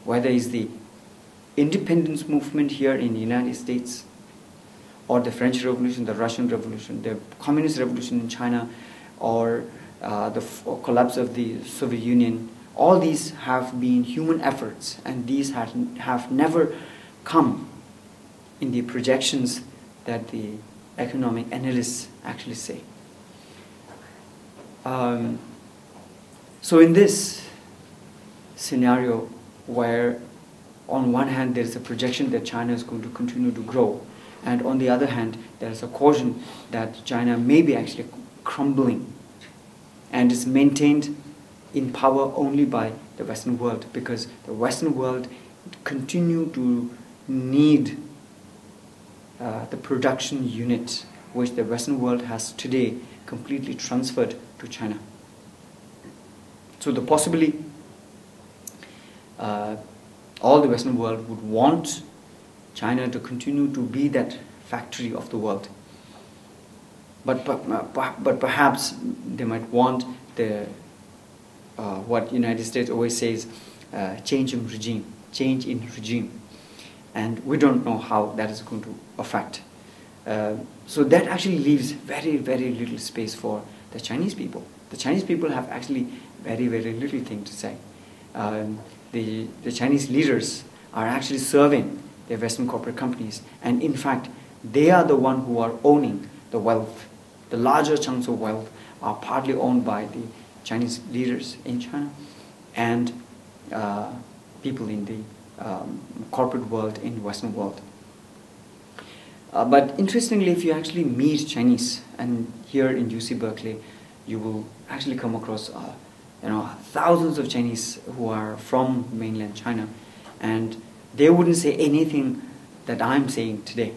whether it's the independence movement here in the United States, or the French Revolution, the Russian Revolution, the Communist Revolution in China, or the collapse of the Soviet Union, all these have been human efforts, and these have never come in the projections that the economic analysts actually say. So in this scenario where on one hand there is a projection that China is going to continue to grow, and on the other hand there is a caution that China may be actually crumbling and is maintained in power only by the Western world, because the Western world continue to need the production unit which the Western world has today completely transferred to China. So the possibly all the Western world would want China to continue to be that factory of the world. But perhaps they might want the what United States always says, change in regime, and we don't know how that is going to affect. So that actually leaves very, very little space for the Chinese people. The Chinese people have actually very, very little thing to say. The Chinese leaders are actually serving the Western corporate companies, and in fact they are the one who are owning the wealth. The larger chunks of wealth are partly owned by the Chinese leaders in China and people in the corporate world, in the Western world. But interestingly, if you actually meet Chinese, and here in UC Berkeley, you will actually come across thousands of Chinese who are from mainland China, and they wouldn't say anything that I'm saying today.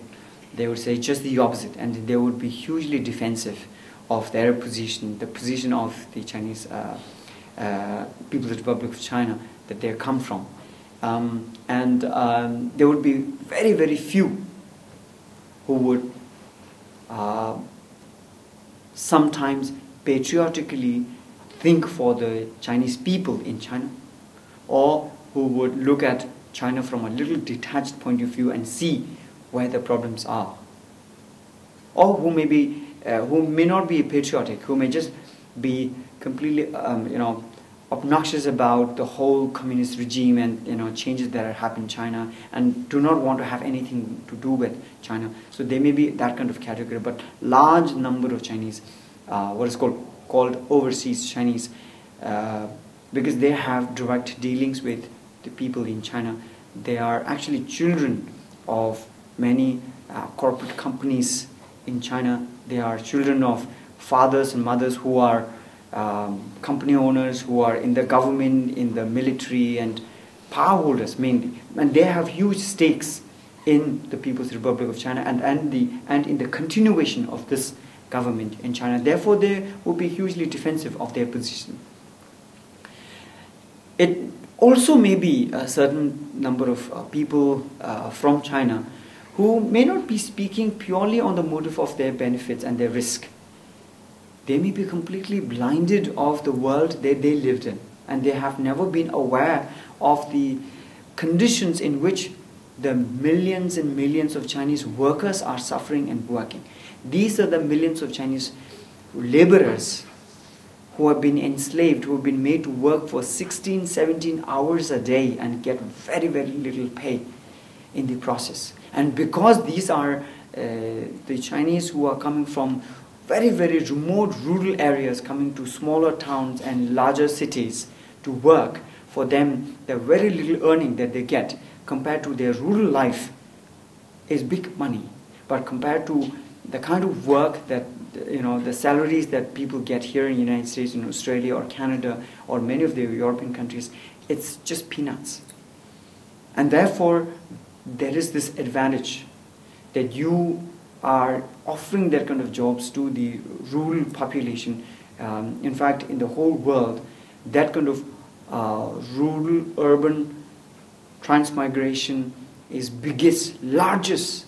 They would say just the opposite, and they would be hugely defensive of their position, the position of the Chinese People's Republic of China that they come from. And there would be very, very few who would sometimes patriotically think for the Chinese people in China, or who would look at China from a little detached point of view and see where the problems are, or who may not be patriotic, who may just be completely obnoxious about the whole communist regime and changes that are happening in China, and do not want to have anything to do with China. So they may be that kind of category, but large number of Chinese, what is called overseas Chinese, because they have direct dealings with the people in China. They are actually children of many corporate companies in China. They are children of fathers and mothers who are company owners, who are in the government, in the military, and power holders mainly. And they have huge stakes in the People's Republic of China and in the continuation of this government in China. Therefore, they will be hugely defensive of their position. It also may be a certain number of people from China who may not be speaking purely on the motive of their benefits and their risk. They may be completely blinded of the world that they lived in, and they have never been aware of the conditions in which the millions and millions of Chinese workers are suffering and working. These are the millions of Chinese laborers who have been enslaved, who have been made to work for 16, 17 hours a day and get very, very little pay in the process. And because these are the Chinese who are coming from very, very remote rural areas, coming to smaller towns and larger cities to work, for them the very little earning that they get compared to their rural life is big money. But compared to the kind of work that, the salaries that people get here in the United States, in Australia or Canada or many of the European countries, it's just peanuts. And therefore, there is this advantage that you are offering that kind of jobs to the rural population. In fact, in the whole world, that kind of rural-urban transmigration is biggest, largest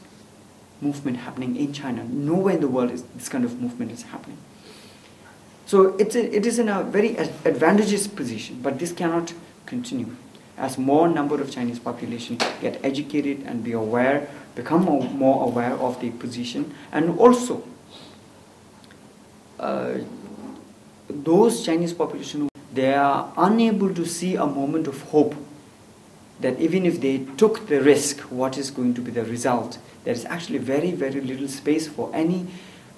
movement happening in China. Nowhere in the world is this kind of movement is happening. So it is in a very advantageous position, but this cannot continue. As more number of Chinese population get educated and become more aware of their position, and also those Chinese population, they are unable to see a moment of hope that even if they took the risk, what is going to be the result? There is actually very, very little space for any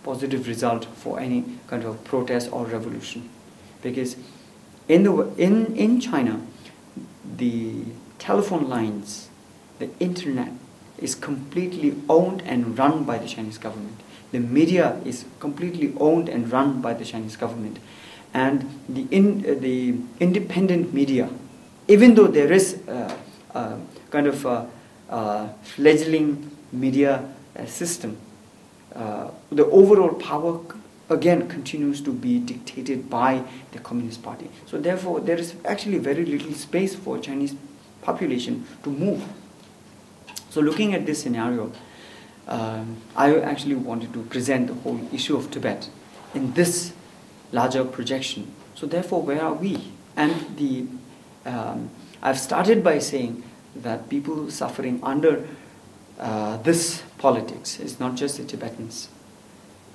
positive result, for any kind of protest or revolution. Because in China, the telephone lines, the internet is completely owned and run by the Chinese government. The media is completely owned and run by the Chinese government. And the independent media, even though there is kind of a fledgling media system, the overall power again continues to be dictated by the Communist Party. So therefore there is actually very little space for Chinese population to move. So looking at this scenario, I actually wanted to present the whole issue of Tibet in this larger projection. So therefore, where are we? And I've started by saying that people suffering under this politics is not just the Tibetans.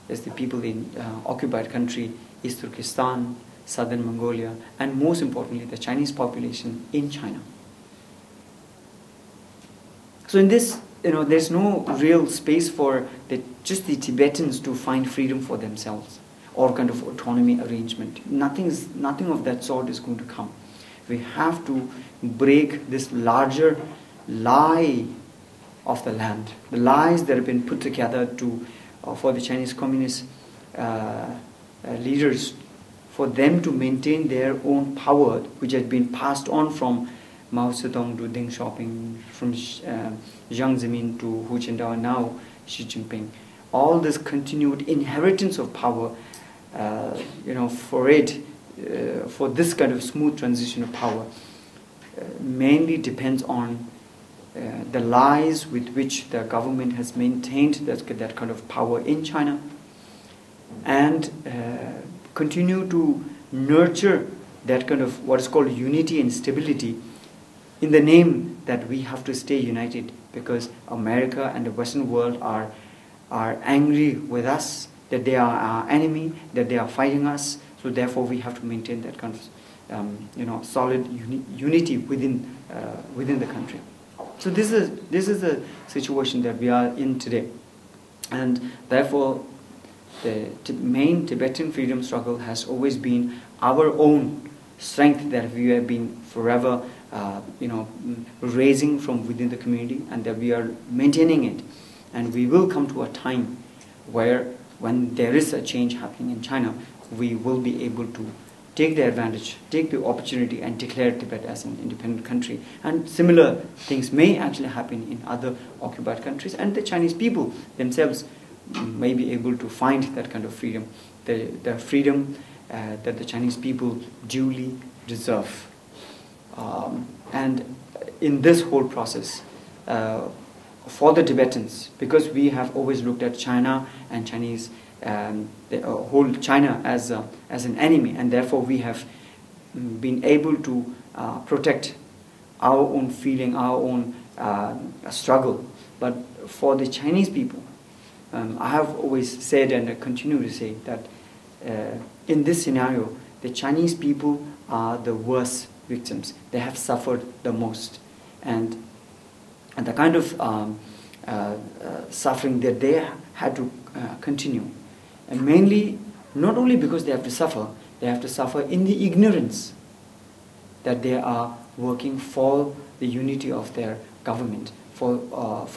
It's the people in occupied country, East Turkestan, Southern Mongolia, and most importantly, the Chinese population in China. So in this, there's no real space for just the Tibetans to find freedom for themselves or kind of autonomy arrangement. Nothing of that sort is going to come. We have to break this larger lie of the land, the lies that have been put together for the Chinese communist leaders, for them to maintain their own power, which has been passed on from Mao Zedong to Deng Xiaoping, from Jiang Zemin to Hu Jintao, and now Xi Jinping. All this continued inheritance of power, for this kind of smooth transition of power, mainly depends on the lies with which the government has maintained that kind of power in China, and continue to nurture that kind of what is called unity and stability, in the name that we have to stay united because America and the Western world are angry with us, that they are our enemy, that they are fighting us. So therefore we have to maintain that kind of solid unity within the country. So this is the situation that we are in today, and therefore the main Tibetan freedom struggle has always been our own strength that we have been forever raising from within the community, and that we are maintaining it. And we will come to a time where, when there is a change happening in China, we will be able to take the advantage, take the opportunity, and declare Tibet as an independent country. And similar things may actually happen in other occupied countries, and the Chinese people themselves may be able to find that kind of freedom, the freedom that the Chinese people duly deserve. And in this whole process, for the Tibetans, because we have always looked at China and Chinese, the whole China as an enemy, and therefore we have been able to protect our own feeling, our own struggle. But for the Chinese people, I have always said, and I continue to say, that in this scenario, the Chinese people are the worst victims. They have suffered the most, and the kind of suffering that they had to continue, and mainly not only because they have to suffer in the ignorance that they are working for the unity of their government, for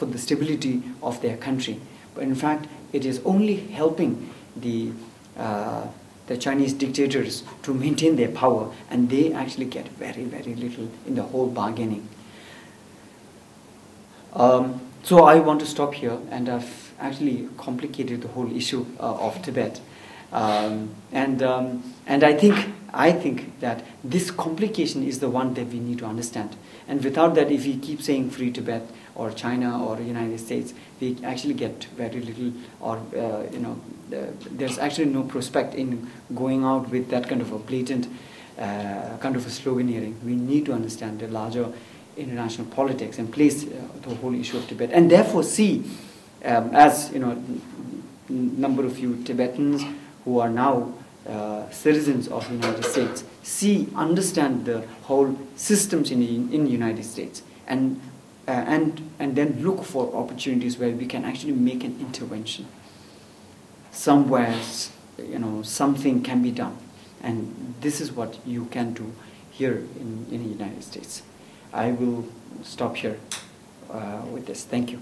the stability of their country. But in fact, it is only helping the Chinese dictators to maintain their power, and they actually get very, very little in the whole bargaining. So I want to stop here, and I've actually complicated the whole issue of Tibet, and I think that this complication is the one that we need to understand. And without that, if we keep saying free Tibet, or China or the United States, we actually get very little, or there's actually no prospect in going out with that kind of a blatant kind of a sloganeering. We need to understand the larger international politics and place the whole issue of Tibet, and therefore see, as number of you Tibetans who are now citizens of the United States, understand the whole systems in the United States, and then look for opportunities where we can actually make an intervention. Somewhere, something can be done, and this is what you can do here in the United States. I will stop here with this. Thank you.